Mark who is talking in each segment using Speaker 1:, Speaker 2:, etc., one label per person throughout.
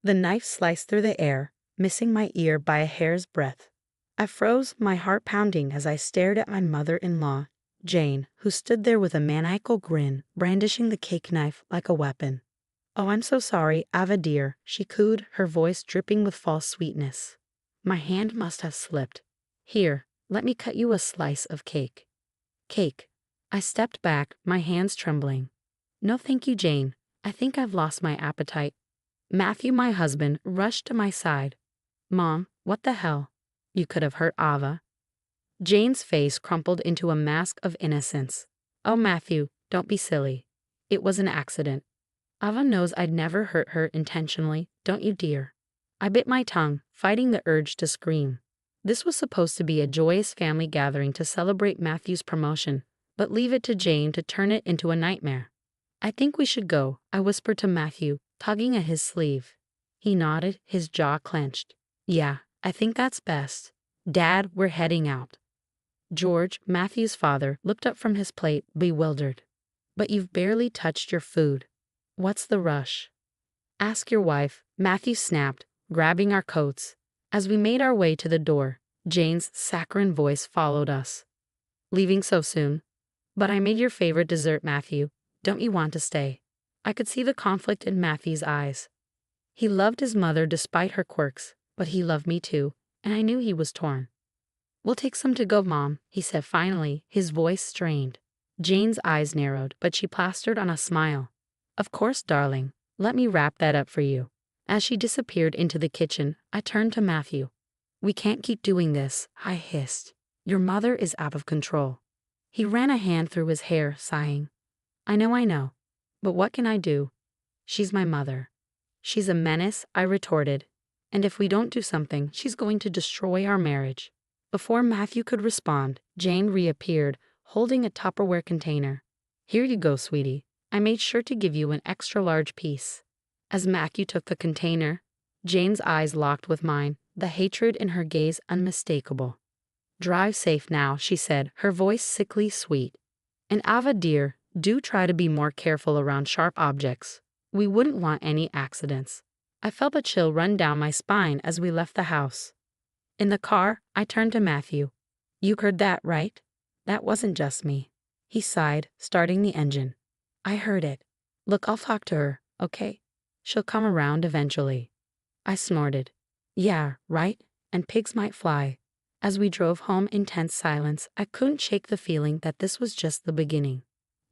Speaker 1: The knife sliced through the air, missing my ear by a hair's breadth. I froze, my heart pounding as I stared at my mother-in-law, Jane, who stood there with a maniacal grin, brandishing the cake knife like a weapon. "Oh, I'm so sorry, Ava dear," she cooed, her voice dripping with false sweetness. My hand must have slipped. "Here, let me cut you a slice of cake." Cake. I stepped back, my hands trembling. "No thank you, Jane. I think I've lost my appetite." Matthew, my husband, rushed to my side. "Mom, what the hell? You could have hurt Ava." Jane's face crumpled into a mask of innocence. "Oh, Matthew, don't be silly. It was an accident. Ava knows I'd never hurt her intentionally, don't you, dear?" I bit my tongue, fighting the urge to scream. This was supposed to be a joyous family gathering to celebrate Matthew's promotion, but leave it to Jane to turn it into a nightmare. "I think we should go," I whispered to Matthew, tugging at his sleeve. He nodded, his jaw clenched. "Yeah, I think that's best. Dad, we're heading out." George, Matthew's father, looked up from his plate, bewildered. "But you've barely touched your food. What's the rush?" "Ask your wife," Matthew snapped, grabbing our coats. As we made our way to the door, Jane's saccharine voice followed us. "Leaving so soon? But I made your favorite dessert, Matthew. Don't you want to stay?" I could see the conflict in Matthew's eyes. He loved his mother despite her quirks, but he loved me too, and I knew he was torn. "We'll take some to go, Mom," he said finally, his voice strained. Jane's eyes narrowed, but she plastered on a smile. "Of course, darling. Let me wrap that up for you." As she disappeared into the kitchen, I turned to Matthew. "We can't keep doing this," I hissed. "Your mother is out of control." He ran a hand through his hair, sighing. I know. But what can I do? She's my mother." "She's a menace," I retorted. "And if we don't do something, she's going to destroy our marriage." Before Matthew could respond, Jane reappeared, holding a Tupperware container. "Here you go, sweetie. I made sure to give you an extra large piece." As Matthew took the container, Jane's eyes locked with mine, the hatred in her gaze unmistakable. "Drive safe now," she said, her voice sickly sweet. "And Ava dear, do try to be more careful around sharp objects. We wouldn't want any accidents." I felt a chill run down my spine as we left the house. In the car, I turned to Matthew. "You heard that, right? That wasn't just me." He sighed, starting the engine. "I heard it. Look, I'll talk to her, okay? She'll come around eventually." I snorted. "Yeah, right? And pigs might fly." As we drove home in tense silence, I couldn't shake the feeling that this was just the beginning.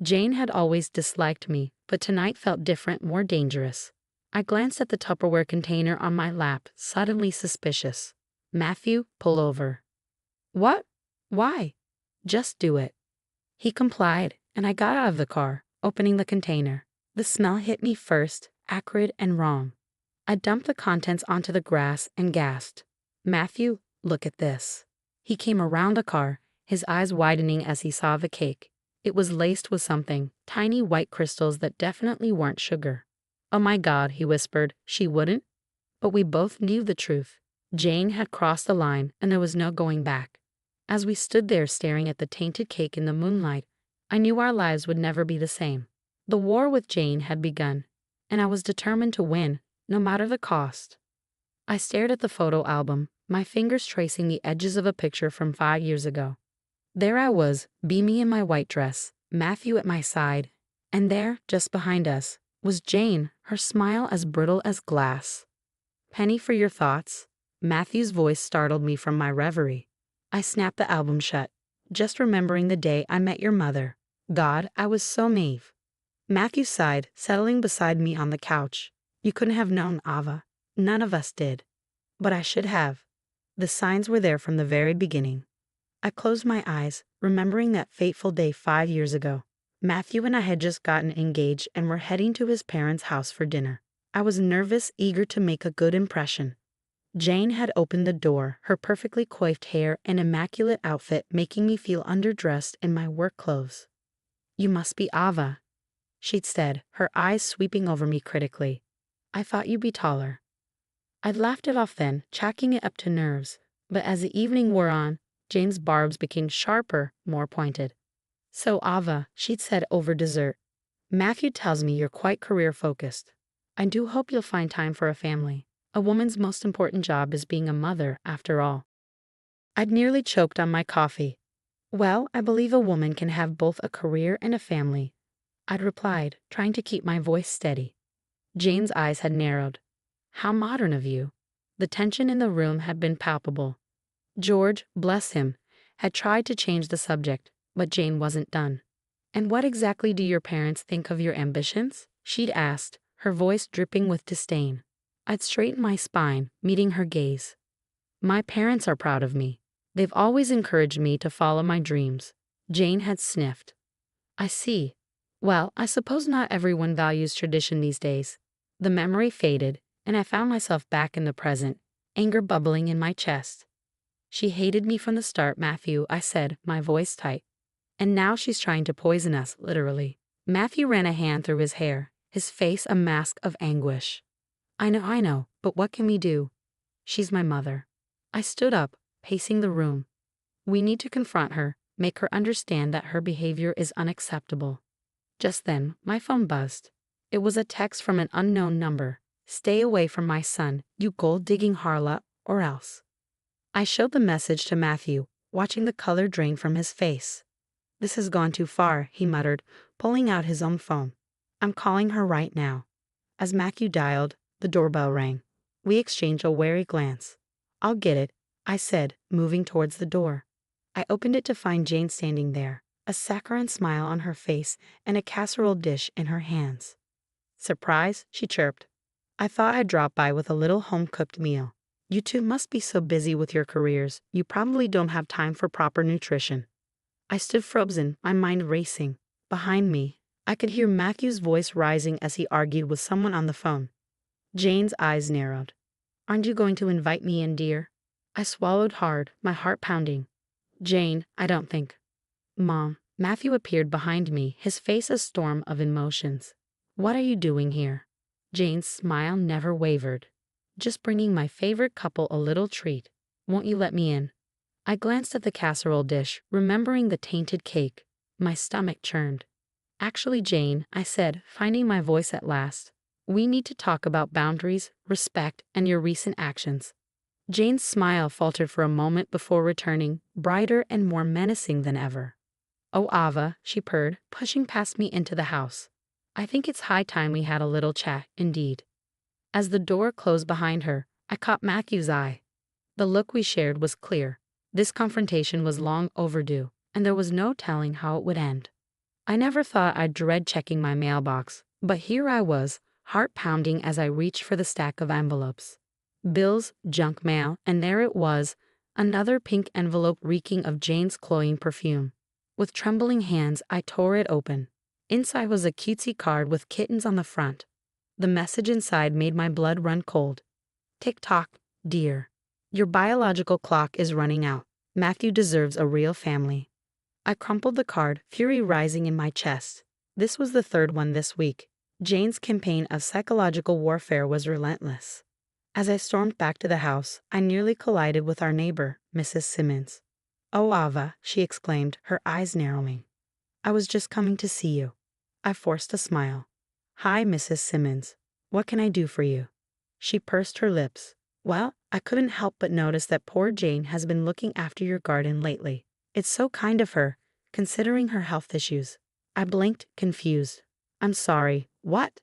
Speaker 1: Jane had always disliked me, but tonight felt different, more dangerous. I glanced at the Tupperware container on my lap, suddenly suspicious. "Matthew, pull over." "What? Why?" "Just do it." He complied, and I got out of the car, opening the container. The smell hit me first, acrid and wrong. I dumped the contents onto the grass and gasped. "Matthew, look at this." He came around the car, his eyes widening as he saw the cake. It was laced with something, tiny white crystals that definitely weren't sugar. "Oh my God," he whispered, "she wouldn't?" But we both knew the truth. Jane had crossed the line, and there was no going back. As we stood there staring at the tainted cake in the moonlight, I knew our lives would never be the same. The war with Jane had begun, and I was determined to win, no matter the cost. I stared at the photo album, my fingers tracing the edges of a picture from 5 years ago. There I was, beamy in my white dress, Matthew at my side, and there, just behind us, was Jane, her smile as brittle as glass. "Penny for your thoughts?" Matthew's voice startled me from my reverie. I snapped the album shut, just remembering the day I met your mother. God, I was so naive. Matthew sighed, settling beside me on the couch. "You couldn't have known, Ava. None of us did. But I should have. The signs were there from the very beginning." I closed my eyes, remembering that fateful day 5 years ago. Matthew and I had just gotten engaged and were heading to his parents' house for dinner. I was nervous, eager to make a good impression. Jane had opened the door, her perfectly coiffed hair and immaculate outfit making me feel underdressed in my work clothes. "You must be Ava," she'd said, her eyes sweeping over me critically. "I thought you'd be taller." I'd laughed it off then, chalking it up to nerves, but as the evening wore on, Jane's barbs became sharper, more pointed. "So Ava," she'd said over dessert, "Matthew tells me you're quite career-focused. I do hope you'll find time for a family. A woman's most important job is being a mother, after all. I'd nearly choked on my coffee. Well, I believe a woman can have both a career and a family, I'd replied, trying to keep my voice steady. Jane's eyes had narrowed. How modern of you. The tension in the room had been palpable. George, bless him, had tried to change the subject, but Jane wasn't done. And what exactly do your parents think of your ambitions? She'd asked, her voice dripping with disdain. I'd straightened my spine, meeting her gaze. My parents are proud of me. They've always encouraged me to follow my dreams. Jane had sniffed. I see. Well, I suppose not everyone values tradition these days. The memory faded, and I found myself back in the present, anger bubbling in my chest. She hated me from the start, Matthew, I said, my voice tight. And now she's trying to poison us, literally. Matthew ran a hand through his hair, his face a mask of anguish. I know, but what can we do? She's my mother. I stood up, pacing the room. We need to confront her, make her understand that her behavior is unacceptable. Just then, my phone buzzed. It was a text from an unknown number. Stay away from my son, you gold-digging harlot, or else. I showed the message to Matthew, watching the color drain from his face. This has gone too far, he muttered, pulling out his own phone. I'm calling her right now. As Matthew dialed, the doorbell rang. We exchanged a wary glance. I'll get it, I said, moving towards the door. I opened it to find Jane standing there, a saccharine smile on her face and a casserole dish in her hands. Surprise, she chirped. I thought I'd drop by with a little home-cooked meal. You two must be so busy with your careers, you probably don't have time for proper nutrition. I stood frozen, my mind racing. Behind me, I could hear Matthew's voice rising as he argued with someone on the phone. Jane's eyes narrowed. Aren't you going to invite me in, dear? I swallowed hard, my heart pounding. Jane, I don't think. Mom, Matthew appeared behind me, his face a storm of emotions. What are you doing here? Jane's smile never wavered. Just bringing my favorite couple a little treat. Won't you let me in? I glanced at the casserole dish, remembering the tainted cake. My stomach churned. Actually, Jane, I said, finding my voice at last, we need to talk about boundaries, respect, and your recent actions. Jane's smile faltered for a moment before returning, brighter and more menacing than ever. Oh, Ava, she purred, pushing past me into the house. I think it's high time we had a little chat, indeed. As the door closed behind her, I caught Matthew's eye. The look we shared was clear. This confrontation was long overdue, and there was no telling how it would end. I never thought I'd dread checking my mailbox, but here I was, heart pounding as I reached for the stack of envelopes. Bills, junk mail, and there it was, another pink envelope reeking of Jane's cloying perfume. With trembling hands, I tore it open. Inside was a cutesy card with kittens on the front. The message inside made my blood run cold. Tick-tock, dear. Your biological clock is running out. Matthew deserves a real family. I crumpled the card, fury rising in my chest. This was the third one this week. Jane's campaign of psychological warfare was relentless. As I stormed back to the house, I nearly collided with our neighbor, Mrs. Simmons. Oh, Ava, she exclaimed, her eyes narrowing. I was just coming to see you. I forced a smile. Hi, Mrs. Simmons. What can I do for you? She pursed her lips. Well, I couldn't help but notice that poor Jane has been looking after your garden lately. It's so kind of her, considering her health issues. I blinked, confused. I'm sorry, what?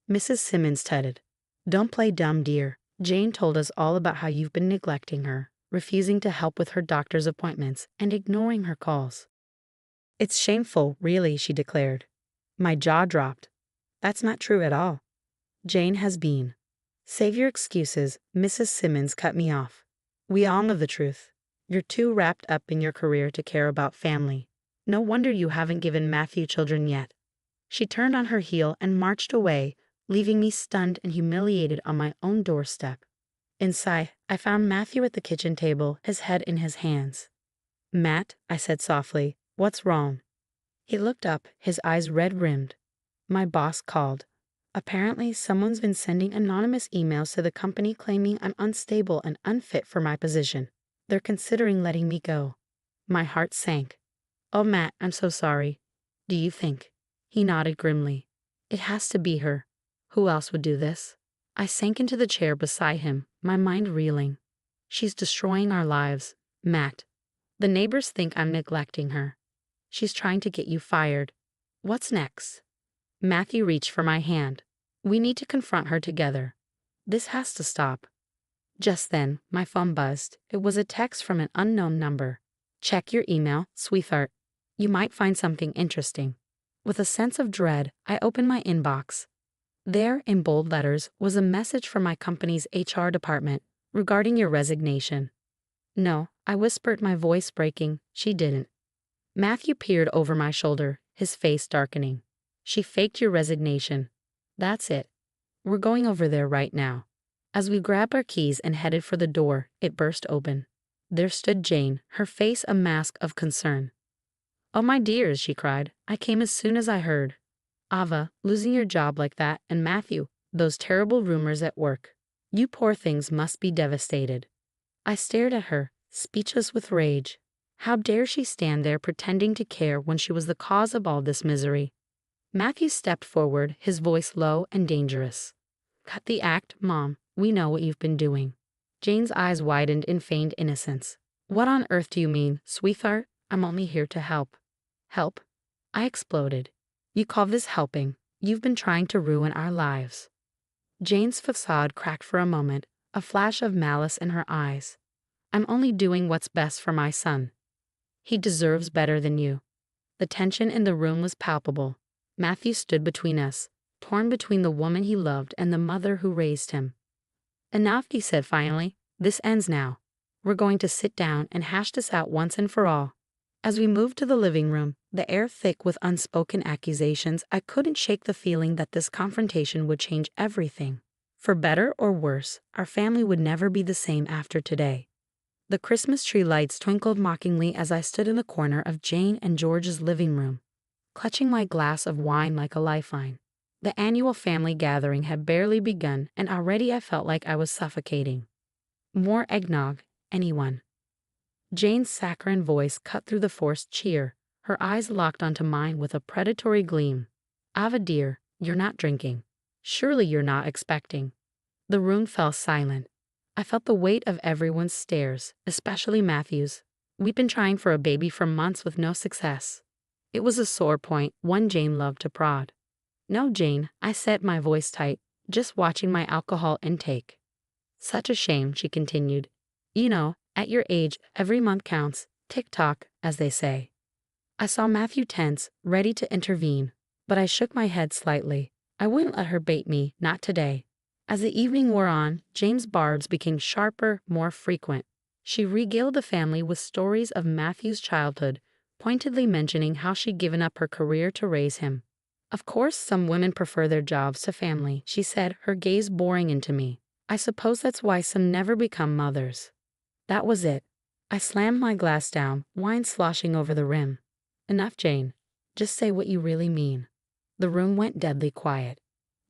Speaker 1: Mrs. Simmons tutted. Don't play dumb, dear. Jane told us all about how you've been neglecting her, refusing to help with her doctor's appointments, and ignoring her calls. It's shameful, really, she declared. My jaw dropped. That's not true at all. Jane has been. Save your excuses, Mrs. Simmons cut me off. We all know the truth. You're too wrapped up in your career to care about family. No wonder you haven't given Matthew children yet. She turned on her heel and marched away, leaving me stunned and humiliated on my own doorstep. Inside, I found Matthew at the kitchen table, his head in his hands. Matt, I said softly, what's wrong? He looked up, his eyes red-rimmed. My boss called. Apparently, someone's been sending anonymous emails to the company claiming I'm unstable and unfit for my position. They're considering letting me go. My heart sank. Oh, Matt, I'm so sorry. Do you think? He nodded grimly. It has to be her. Who else would do this? I sank into the chair beside him, my mind reeling. She's destroying our lives, Matt. The neighbors think I'm neglecting her. She's trying to get you fired. What's next? Matthew reached for my hand. We need to confront her together. This has to stop. Just then, my phone buzzed. It was a text from an unknown number. Check your email, sweetheart. You might find something interesting. With a sense of dread, I opened my inbox. There, in bold letters, was a message from my company's HR department regarding your resignation. No, I whispered, my voice breaking. She didn't. Matthew peered over my shoulder, his face darkening. She faked your resignation. That's it. We're going over there right now. As we grabbed our keys and headed for the door, it burst open. There stood Jane, her face a mask of concern. Oh, my dears, she cried. I came as soon as I heard. Ava, losing your job like that, and Matthew, those terrible rumors at work. You poor things must be devastated. I stared at her, speechless with rage. How dare she stand there pretending to care when she was the cause of all this misery? Matthew stepped forward, his voice low and dangerous. Cut the act, Mom. We know what you've been doing. Jane's eyes widened in feigned innocence. What on earth do you mean, sweetheart? I'm only here to help. Help? I exploded. You call this helping? You've been trying to ruin our lives. Jane's facade cracked for a moment, a flash of malice in her eyes. I'm only doing what's best for my son. He deserves better than you. The tension in the room was palpable. Matthew stood between us, torn between the woman he loved and the mother who raised him. Enough, he said finally. This ends now. We're going to sit down and hash this out once and for all. As we moved to the living room, the air thick with unspoken accusations, I couldn't shake the feeling that this confrontation would change everything. For better or worse, our family would never be the same after today. The Christmas tree lights twinkled mockingly as I stood in the corner of Jane and George's living room, clutching my glass of wine like a lifeline. The annual family gathering had barely begun, and already I felt like I was suffocating. More eggnog, anyone? Jane's saccharine voice cut through the forced cheer, her eyes locked onto mine with a predatory gleam. Ava dear, you're not drinking. Surely you're not expecting. The room fell silent. I felt the weight of everyone's stares, especially Matthew's. We'd been trying for a baby for months with no success. It was a sore point, one Jane loved to prod. No, Jane, I said, my voice tight, just watching my alcohol intake. Such a shame, she continued. You know, at your age, every month counts, tick-tock, as they say. I saw Matthew tense, ready to intervene, but I shook my head slightly. I wouldn't let her bait me, not today. As the evening wore on, Jane's barbs became sharper, more frequent. She regaled the family with stories of Matthew's childhood, pointedly mentioning how she'd given up her career to raise him. Of course, some women prefer their jobs to family, she said, her gaze boring into me. I suppose that's why some never become mothers. That was it. I slammed my glass down, wine sloshing over the rim. Enough, Jane. Just say what you really mean. The room went deadly quiet.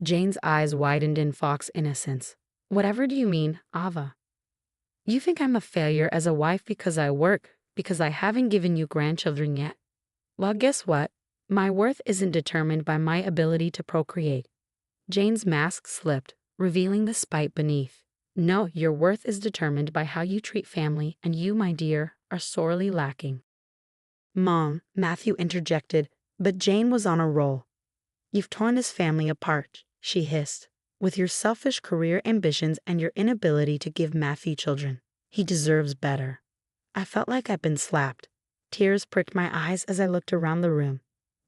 Speaker 1: Jane's eyes widened in fox innocence. Whatever do you mean, Ava? You think I'm a failure as a wife because I work, because I haven't given you grandchildren yet? Well, guess what? My worth isn't determined by my ability to procreate. Jane's mask slipped, revealing the spite beneath. No, your worth is determined by how you treat family, and you, my dear, are sorely lacking. Mom, Matthew interjected, but Jane was on a roll. You've torn this family apart, she hissed, with your selfish career ambitions and your inability to give Matthew children. He deserves better. I felt like I'd been slapped. Tears pricked my eyes as I looked around the room.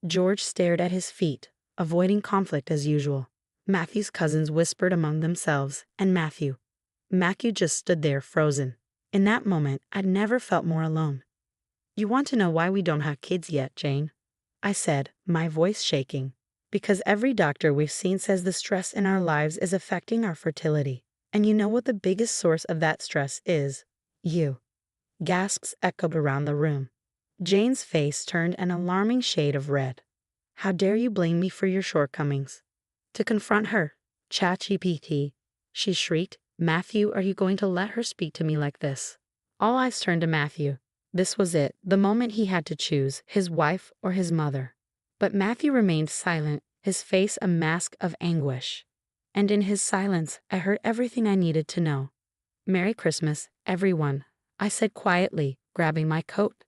Speaker 1: George stared at his feet, avoiding conflict as usual. Matthew's cousins whispered among themselves, and Matthew just stood there frozen. In that moment, I'd never felt more alone. You want to know why we don't have kids yet, Jane? I said, my voice shaking. Because every doctor we've seen says the stress in our lives is affecting our fertility. And you know what the biggest source of that stress is? You. Gasps echoed around the room. Jane's face turned an alarming shade of red. How dare you blame me for your shortcomings? To confront her, ChatGPT, she shrieked. Matthew, are you going to let her speak to me like this? All eyes turned to Matthew. This was it, the moment he had to choose, his wife or his mother. But Matthew remained silent, his face a mask of anguish. and in his silence, I heard everything I needed to know. "Merry Christmas, everyone," I said quietly, grabbing my coat.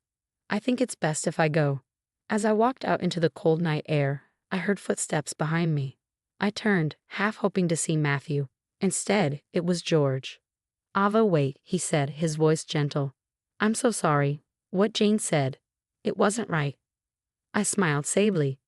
Speaker 1: "I think it's best if I go." As I walked out into the cold night air, I heard footsteps behind me. I turned, half hoping to see Matthew. Instead, it was George. "Ava, wait," he said, his voice gentle. "I'm so sorry. What Jane said. It wasn't right." I smiled sadly.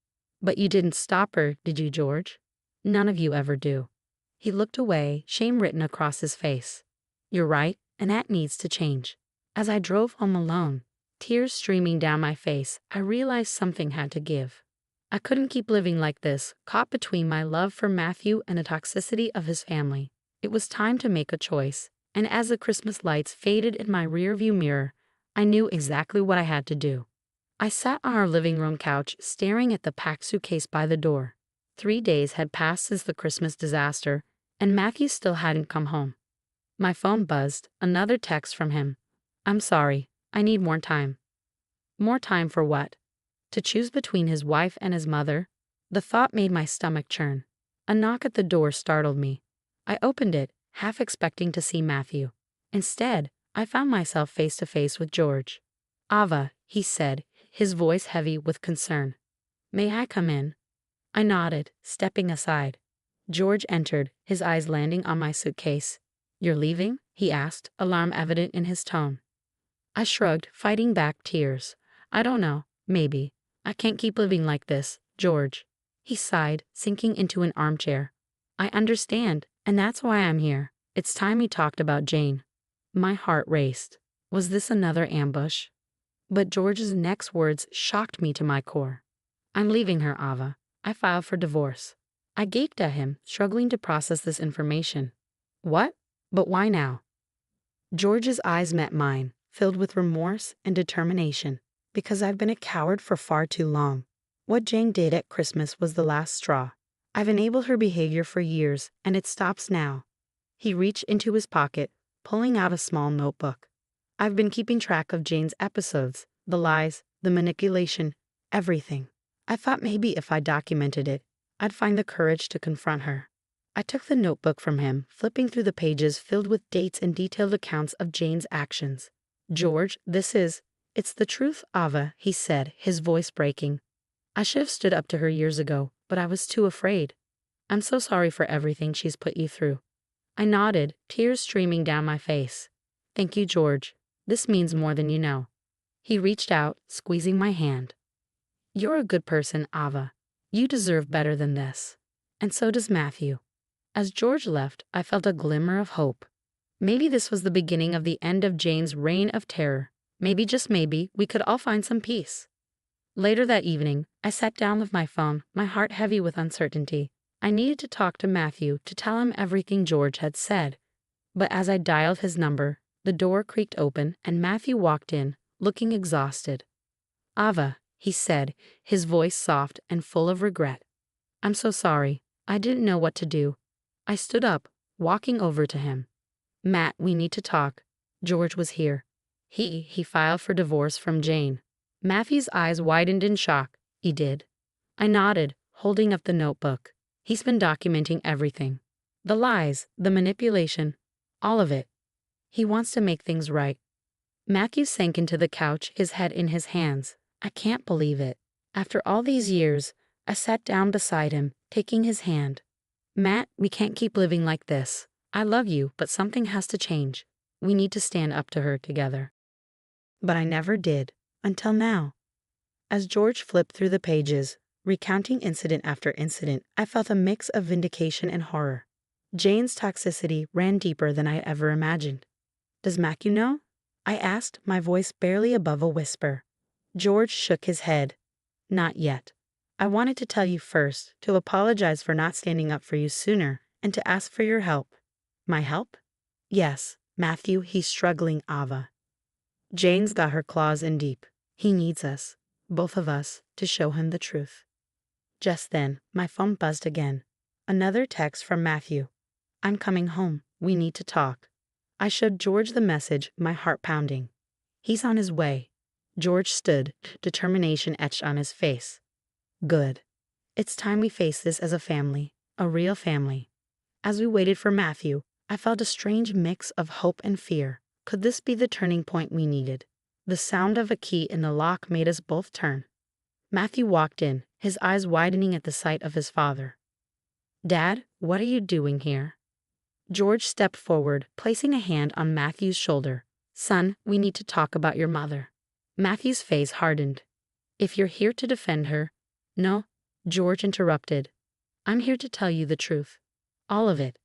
Speaker 1: "But you didn't stop her, did you, George? None of you ever do." He looked away, shame written across his face. "You're right, and that needs to change." As I drove home alone, tears streaming down my face, I realized something had to give. I couldn't keep living like this, caught between my love for Matthew and the toxicity of his family. It was time to make a choice, and as the Christmas lights faded in my rearview mirror, I knew exactly what I had to do. I sat on our living room couch, staring at the packed suitcase by the door. 3 days had passed since the Christmas disaster, and Matthew still hadn't come home. My phone buzzed, another text from him. "I'm sorry, I need more time." More time for what? To choose between his wife and his mother? The thought made my stomach churn. A knock at the door startled me. I opened it, half expecting to see Matthew. Instead, I found myself face to face with George. "Ava," he said, his voice heavy with concern. "May I come in?" I nodded, stepping aside. George entered, his eyes landing on my suitcase. "You're leaving?" he asked, alarm evident in his tone. I shrugged, fighting back tears. "I don't know, maybe. I can't keep living like this, George." He sighed, sinking into an armchair. "I understand, and that's why I'm here. It's time we talked about Jane." My heart raced. Was this another ambush? But George's next words shocked me to my core. "I'm leaving her, Ava. I filed for divorce." I gaped at him, struggling to process this information. "What? But why now?" George's eyes met mine, filled with remorse and determination. "Because I've been a coward for far too long. What Jane did at Christmas was the last straw. I've enabled her behavior for years, and it stops now." He reached into his pocket, pulling out a small notebook. "I've been keeping track of Jane's episodes, the lies, the manipulation, everything. I thought maybe if I documented it, I'd find the courage to confront her." I took the notebook from him, flipping through the pages filled with dates and detailed accounts of Jane's actions. "George, it's the truth, Ava," he said, his voice breaking. "I should have stood up to her years ago, but I was too afraid. I'm so sorry for everything she's put you through." I nodded, tears streaming down my face. "Thank you, George. This means more than you know." He reached out, squeezing my hand. "You're a good person, Ava. You deserve better than this. And so does Matthew." As George left, I felt a glimmer of hope. Maybe this was the beginning of the end of Jane's reign of terror. Maybe, just maybe, we could all find some peace. Later that evening, I sat down with my phone, my heart heavy with uncertainty. I needed to talk to Matthew to tell him everything George had said. But as I dialed his number, the door creaked open and Matthew walked in, looking exhausted. "Ava," he said, his voice soft and full of regret. "I'm so sorry. I didn't know what to do." I stood up, walking over to him. "Matt, we need to talk." George was here. He filed for divorce from Jane. Matthew's eyes widened in shock. "He did?" I nodded, holding up the notebook. "He's been documenting everything. The lies, the manipulation, all of it. He wants to make things right." Matthew sank into the couch, his head in his hands. I can't believe it. After all these years, I sat down beside him, taking his hand. "Matt, we can't keep living like this. I love you, but something has to change. We need to stand up to her together." But I never did, until now. As George flipped through the pages, recounting incident after incident, I felt a mix of vindication and horror. Jane's toxicity ran deeper than I ever imagined. "Does Matthew know?" I asked, my voice barely above a whisper. George shook his head. "Not yet. I wanted to tell you first, to apologize for not standing up for you sooner, and to ask for your help." "My help?" "Yes, Matthew, he's struggling, Ava. Jane's got her claws in deep. He needs us, both of us, to show him the truth." Just then, my phone buzzed again. Another text from Matthew. "I'm coming home. We need to talk." I showed George the message, my heart pounding. "He's on his way." George stood, determination etched on his face. "Good. It's time we face this as a family, a real family." As we waited for Matthew, I felt a strange mix of hope and fear. Could this be the turning point we needed? The sound of a key in the lock made us both turn. Matthew walked in, his eyes widening at the sight of his father. "Dad, what are you doing here?" George stepped forward, placing a hand on Matthew's shoulder. "Son, we need to talk about your mother." Matthew's face hardened. "If you're here to defend her—" "No," George interrupted. "I'm here to tell you the truth. All of it."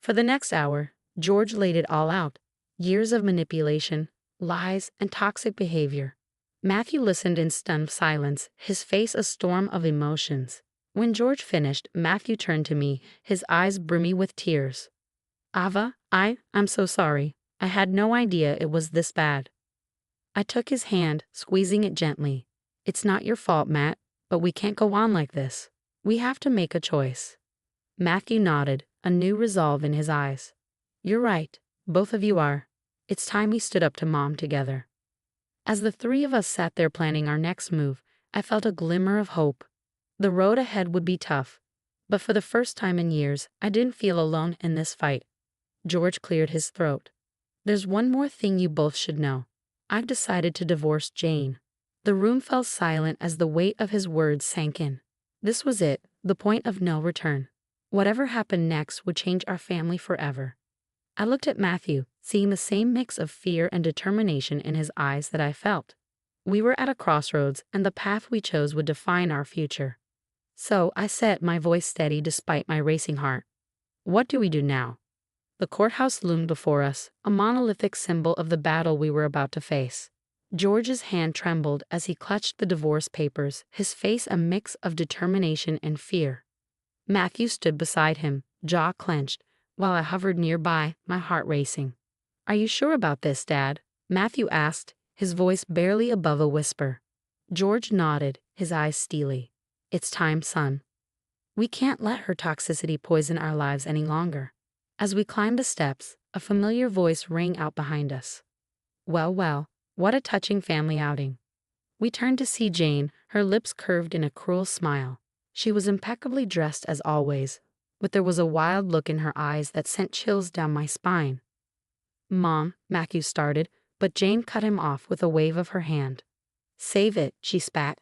Speaker 1: For the next hour, George laid it all out. Years of manipulation, lies, and toxic behavior. Matthew listened in stunned silence, his face a storm of emotions. When George finished, Matthew turned to me, his eyes brimmy with tears. "Ava, I'm so sorry. I had no idea it was this bad." I took his hand, squeezing it gently. "It's not your fault, Matt, but we can't go on like this. We have to make a choice." Matthew nodded, a new resolve in his eyes. "You're right. Both of you are. It's time we stood up to Mom together." As the three of us sat there planning our next move, I felt a glimmer of hope. The road ahead would be tough, but for the first time in years, I didn't feel alone in this fight. George cleared his throat. "There's one more thing you both should know. I've decided to divorce Jane." The room fell silent as the weight of his words sank in. This was it, the point of no return. Whatever happened next would change our family forever. I looked at Matthew, seeing the same mix of fear and determination in his eyes that I felt. We were at a crossroads, and the path we chose would define our future. So I said, my voice steady despite my racing heart, "What do we do now?" The courthouse loomed before us, a monolithic symbol of the battle we were about to face. George's hand trembled as he clutched the divorce papers, his face a mix of determination and fear. Matthew stood beside him, jaw clenched, while I hovered nearby, my heart racing. "Are you sure about this, Dad?" Matthew asked, his voice barely above a whisper. George nodded, his eyes steely. "It's time, son. We can't let her toxicity poison our lives any longer." As we climbed the steps, a familiar voice rang out behind us. Well, well, what a touching family outing. We turned to see Jane, her lips curved in a cruel smile. She was impeccably dressed as always, but there was a wild look in her eyes that sent chills down my spine. "Mom," Matthew started, but Jane cut him off with a wave of her hand. "Save it," she spat.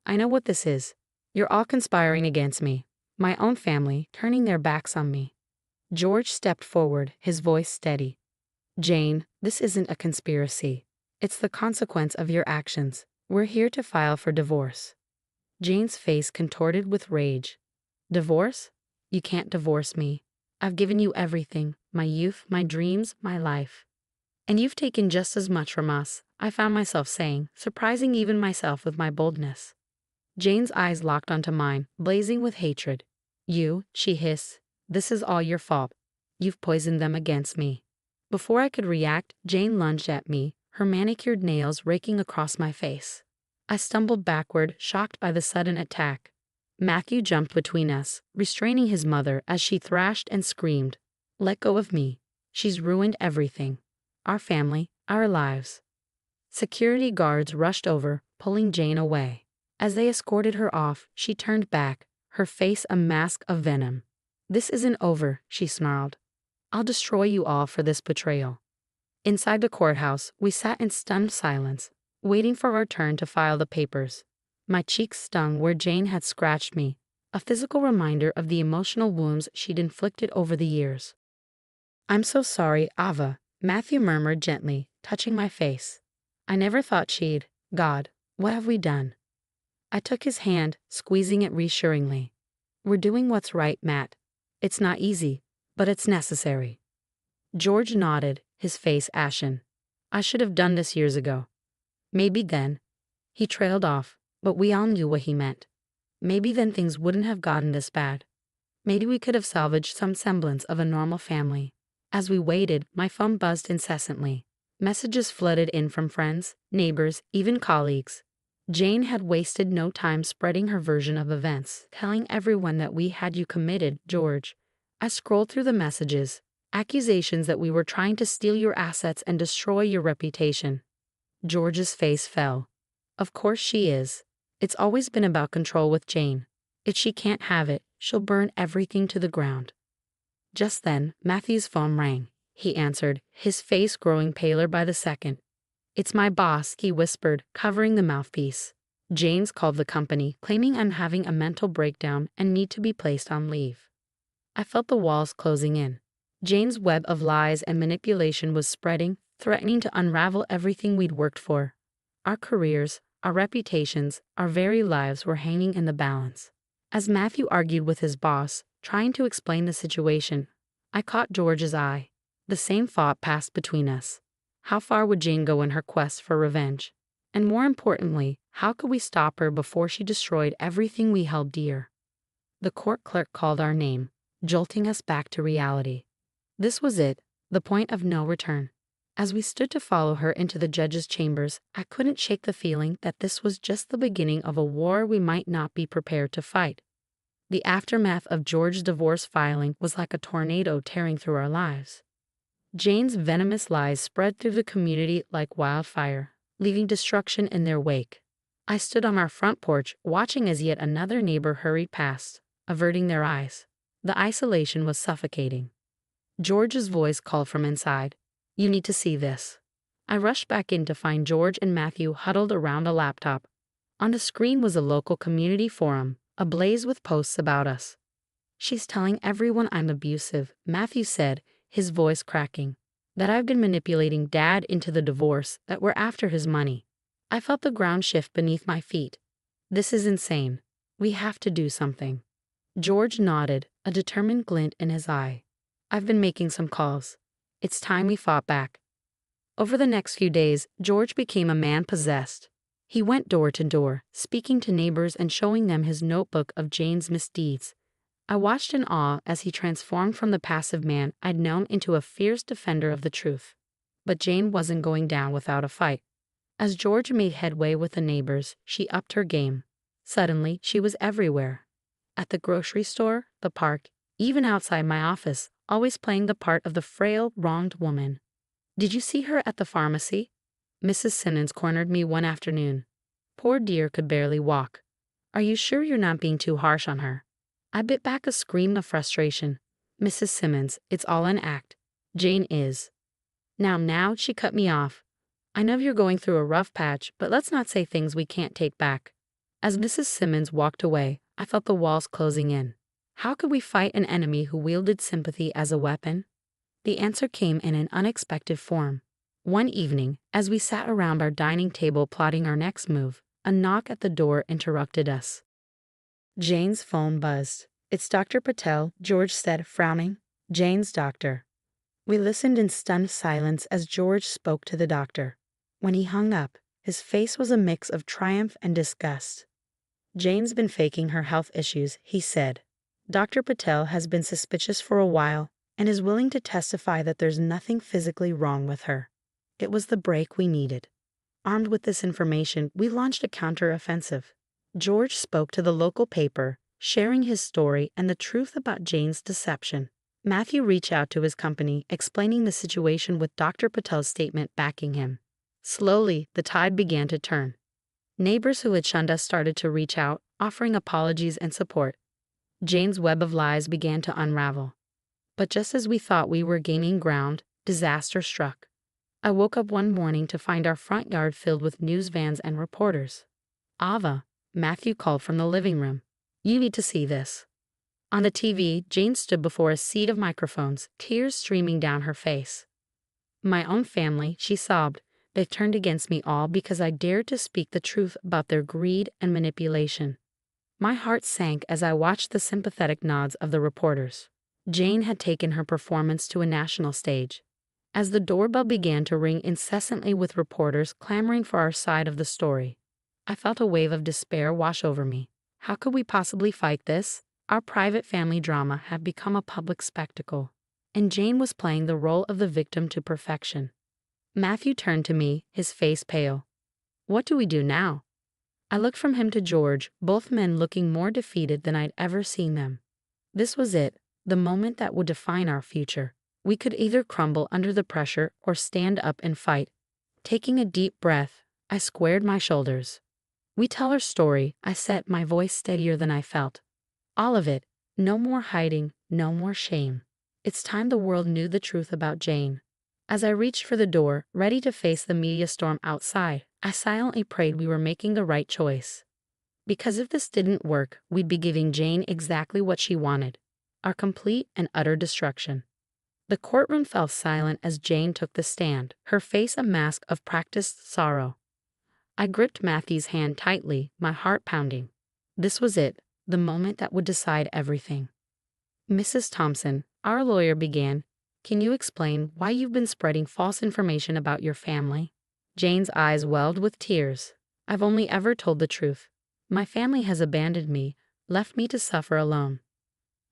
Speaker 1: "I know what this is. You're all conspiring against me, my own family, turning their backs on me." George stepped forward, his voice steady. "Jane, this isn't a conspiracy. It's the consequence of your actions. We're here to file for divorce." Jane's face contorted with rage. "Divorce? You can't divorce me. I've given you everything, my youth, my dreams, my life. And you've taken just as much from us," I found myself saying, surprising even myself with my boldness. Jane's eyes locked onto mine, blazing with hatred. "You," she hissed, "this is all your fault. You've poisoned them against me." Before I could react, Jane lunged at me, her manicured nails raking across my face. I stumbled backward, shocked by the sudden attack. Matthew jumped between us, restraining his mother as she thrashed and screamed. "Let go of me. She's ruined everything. Our family, our lives." Security guards rushed over, pulling Jane away. As they escorted her off, she turned back, her face a mask of venom. "This isn't over," she snarled. "I'll destroy you all for this betrayal." Inside the courthouse, we sat in stunned silence, waiting for our turn to file the papers. My cheeks stung where Jane had scratched me, a physical reminder of the emotional wounds she'd inflicted over the years. "I'm so sorry, Ava," Matthew murmured gently, touching my face. "I never thought she'd— God, what have we done?" I took his hand, squeezing it reassuringly. "We're doing what's right, Matt. It's not easy, but it's necessary." George nodded, his face ashen. "I should have done this years ago. Maybe then." He trailed off, but we all knew what he meant. Maybe then things wouldn't have gotten this bad. Maybe we could have salvaged some semblance of a normal family. As we waited, my phone buzzed incessantly. Messages flooded in from friends, neighbors, even colleagues. Jane had wasted no time spreading her version of events, telling everyone that we had you committed, George. I scrolled through the messages, accusations that we were trying to steal your assets and destroy your reputation. George's face fell. Of course she is. It's always been about control with Jane. If she can't have it, she'll burn everything to the ground. Just then, Matthew's phone rang. He answered, his face growing paler by the second. "It's my boss," he whispered, covering the mouthpiece. "Jane's called the company, claiming I'm having a mental breakdown and need to be placed on leave." I felt the walls closing in. Jane's web of lies and manipulation was spreading, threatening to unravel everything we'd worked for. Our careers, our reputations, our very lives were hanging in the balance. As Matthew argued with his boss, trying to explain the situation, I caught George's eye. The same thought passed between us. How far would Jane go in her quest for revenge? And more importantly, how could we stop her before she destroyed everything we held dear? The court clerk called our name, jolting us back to reality. This was it, the point of no return. As we stood to follow her into the judge's chambers, I couldn't shake the feeling that this was just the beginning of a war we might not be prepared to fight. The aftermath of George's divorce filing was like a tornado tearing through our lives. Jane's venomous lies spread through the community like wildfire, leaving destruction in their wake. I stood on our front porch, watching as yet another neighbor hurried past, averting their eyes. The isolation was suffocating. George's voice called from inside. "You need to see this." I rushed back in to find George and Matthew huddled around a laptop. On the screen was a local community forum, ablaze with posts about us. "She's telling everyone I'm abusive," Matthew said, his voice cracking. "That I've been manipulating Dad into the divorce, that we're after his money." I felt the ground shift beneath my feet. This is insane. We have to do something. George nodded, a determined glint in his eye. "I've been making some calls. It's time we fought back." Over the next few days, George became a man possessed. He went door to door, speaking to neighbors and showing them his notebook of Jane's misdeeds. I watched in awe as he transformed from the passive man I'd known into a fierce defender of the truth. But Jane wasn't going down without a fight. As George made headway with the neighbors, she upped her game. Suddenly, she was everywhere. At the grocery store, the park, even outside my office, always playing the part of the frail, wronged woman. "Did you see her at the pharmacy?" Mrs. Simmons cornered me one afternoon. Poor dear could barely walk. "Are you sure you're not being too harsh on her?" I bit back a scream of frustration. "Mrs. Simmons, it's all an act. Jane is." Now, she cut me off. "I know you're going through a rough patch, but let's not say things we can't take back." As Mrs. Simmons walked away, I felt the walls closing in. How could we fight an enemy who wielded sympathy as a weapon? The answer came in an unexpected form. One evening, as we sat around our dining table plotting our next move, a knock at the door interrupted us. Jane's phone buzzed. "It's Dr. Patel," George said, frowning. "Jane's doctor." We listened in stunned silence as George spoke to the doctor. When he hung up, his face was a mix of triumph and disgust. "Jane's been faking her health issues," he said. "Dr. Patel has been suspicious for a while and is willing to testify that there's nothing physically wrong with her." It was the break we needed. Armed with this information, we launched a counter-offensive. George spoke to the local paper, sharing his story and the truth about Jane's deception. Matthew reached out to his company, explaining the situation with Dr. Patel's statement backing him. Slowly, the tide began to turn. Neighbors who had shunned us started to reach out, offering apologies and support. Jane's web of lies began to unravel. But just as we thought we were gaining ground, disaster struck. I woke up one morning to find our front yard filled with news vans and reporters. "Ava," Matthew called from the living room. "You need to see this." On the TV, Jane stood before a sea of microphones, tears streaming down her face. "My own family," she sobbed. "They've turned against me all because I dared to speak the truth about their greed and manipulation." My heart sank as I watched the sympathetic nods of the reporters. Jane had taken her performance to a national stage. As the doorbell began to ring incessantly with reporters clamoring for our side of the story, I felt a wave of despair wash over me. How could we possibly fight this? Our private family drama had become a public spectacle, and Jane was playing the role of the victim to perfection. Matthew turned to me, his face pale. "What do we do now?" I looked from him to George, both men looking more defeated than I'd ever seen them. This was it, the moment that would define our future. We could either crumble under the pressure or stand up and fight. Taking a deep breath, I squared my shoulders. "We tell our story," I said, my voice steadier than I felt. "All of it. No more hiding, no more shame." It's time the world knew the truth about Jane. As I reached for the door, ready to face the media storm outside, I silently prayed we were making the right choice. Because if this didn't work, we'd be giving Jane exactly what she wanted, our complete and utter destruction. The courtroom fell silent as Jane took the stand, her face a mask of practiced sorrow. I gripped Matthew's hand tightly, my heart pounding. This was it, the moment that would decide everything. Mrs. Thompson, our lawyer began, can you explain why you've been spreading false information about your family? Jane's eyes welled with tears. I've only ever told the truth. My family has abandoned me, left me to suffer alone.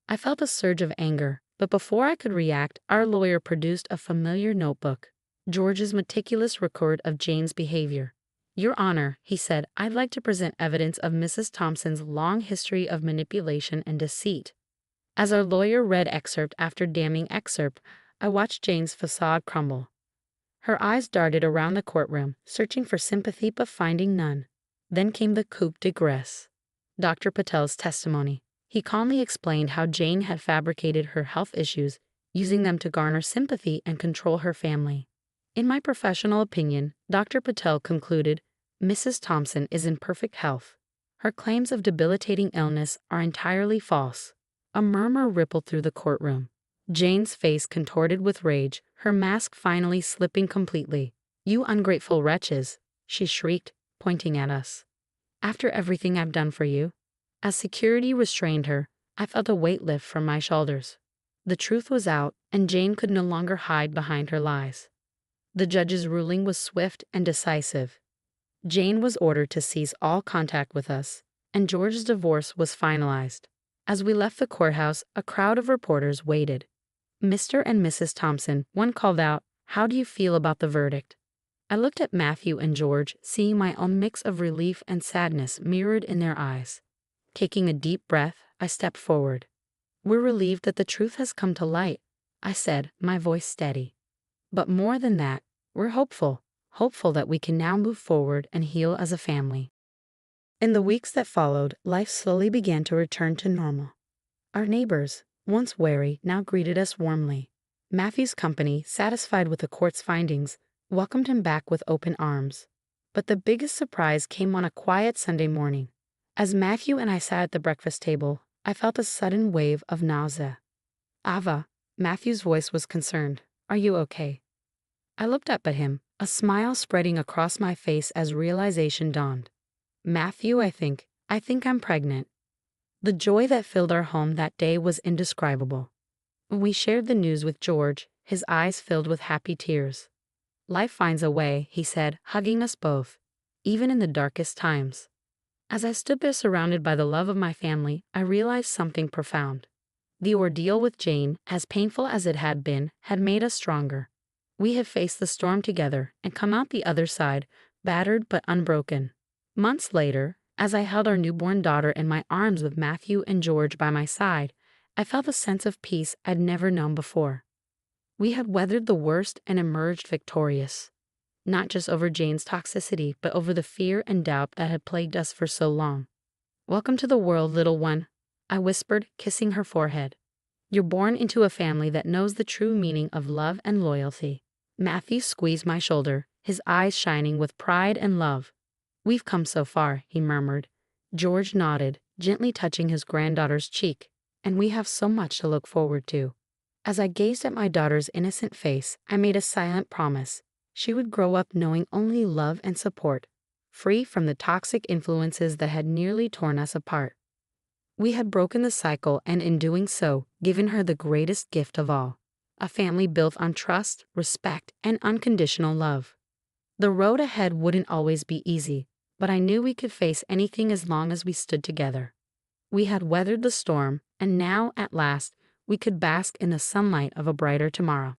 Speaker 1: I felt a surge of anger, but before I could react, our lawyer produced a familiar notebook, George's meticulous record of Jane's behavior. Your Honor, he said, I'd like to present evidence of Mrs. Thompson's long history of manipulation and deceit. As our lawyer read excerpt after damning excerpt, I watched Jane's facade crumble. Her eyes darted around the courtroom, searching for sympathy but finding none. Then came the coup de grace. Dr. Patel's testimony. He calmly explained how Jane had fabricated her health issues, using them to garner sympathy and control her family. In my professional opinion, Dr. Patel concluded, Mrs. Thompson is in perfect health. Her claims of debilitating illness are entirely false. A murmur rippled through the courtroom. Jane's face contorted with rage, her mask finally slipping completely. You ungrateful wretches, she shrieked, pointing at us. After everything I've done for you? As security restrained her, I felt a weight lift from my shoulders. The truth was out, and Jane could no longer hide behind her lies. The judge's ruling was swift and decisive. Jane was ordered to cease all contact with us, and George's divorce was finalized. As we left the courthouse, a crowd of reporters waited. Mr. and Mrs. Thompson, one called out, how do you feel about the verdict? I looked at Matthew and George, seeing my own mix of relief and sadness mirrored in their eyes. Taking a deep breath, I stepped forward. We're relieved that the truth has come to light, I said, my voice steady. But more than that, we're hopeful that we can now move forward and heal as a family. In the weeks that followed, life slowly began to return to normal. Our neighbors, once wary, now greeted us warmly. Matthew's company, satisfied with the court's findings, welcomed him back with open arms. But the biggest surprise came on a quiet Sunday morning. As Matthew and I sat at the breakfast table, I felt a sudden wave of nausea. Ava, Matthew's voice was concerned. Are you okay? I looked up at him, a smile spreading across my face as realization dawned. Matthew, I think I'm pregnant. The joy that filled our home that day was indescribable. We shared the news with George, his eyes filled with happy tears. Life finds a way, he said, hugging us both, even in the darkest times. As I stood there surrounded by the love of my family, I realized something profound. The ordeal with Jane, as painful as it had been, had made us stronger. We had faced the storm together and come out the other side, battered but unbroken. Months later, as I held our newborn daughter in my arms with Matthew and George by my side, I felt a sense of peace I'd never known before. We had weathered the worst and emerged victorious, not just over Jane's toxicity, but over the fear and doubt that had plagued us for so long. Welcome to the world, little one, I whispered, kissing her forehead. You're born into a family that knows the true meaning of love and loyalty. Matthew squeezed my shoulder, his eyes shining with pride and love. We've come so far, he murmured. George nodded, gently touching his granddaughter's cheek. And we have so much to look forward to. As I gazed at my daughter's innocent face, I made a silent promise. She would grow up knowing only love and support, free from the toxic influences that had nearly torn us apart. We had broken the cycle and in doing so, given her the greatest gift of all, a family built on trust, respect, and unconditional love. The road ahead wouldn't always be easy, but I knew we could face anything as long as we stood together. We had weathered the storm, and now, at last, we could bask in the sunlight of a brighter tomorrow.